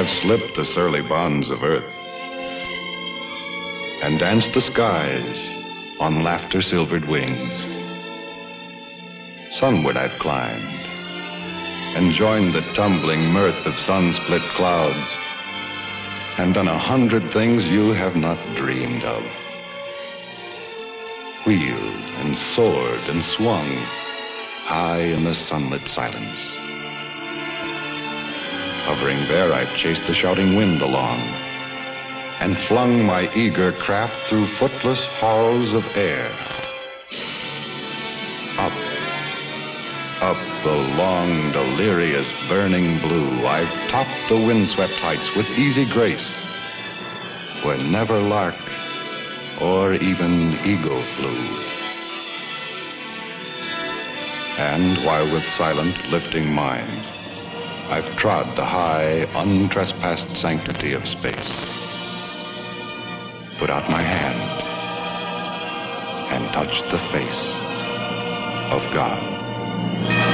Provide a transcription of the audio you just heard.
I've slipped the surly bonds of earth and danced the skies on laughter-silvered wings. Sunward I've climbed and joined the tumbling mirth of sun-split clouds and done 100 things you have not dreamed of. Wheeled and soared and swung high in the sunlit silence. Hovering there, I chased the shouting wind along and flung my eager craft through footless halls of air. Up the long, delirious, burning blue, I've topped the windswept heights with easy grace, where never lark or even eagle flew. And while with silent, lifting mind, I've trod the high, untrespassed sanctity of space, put out my hand and touched the face of God.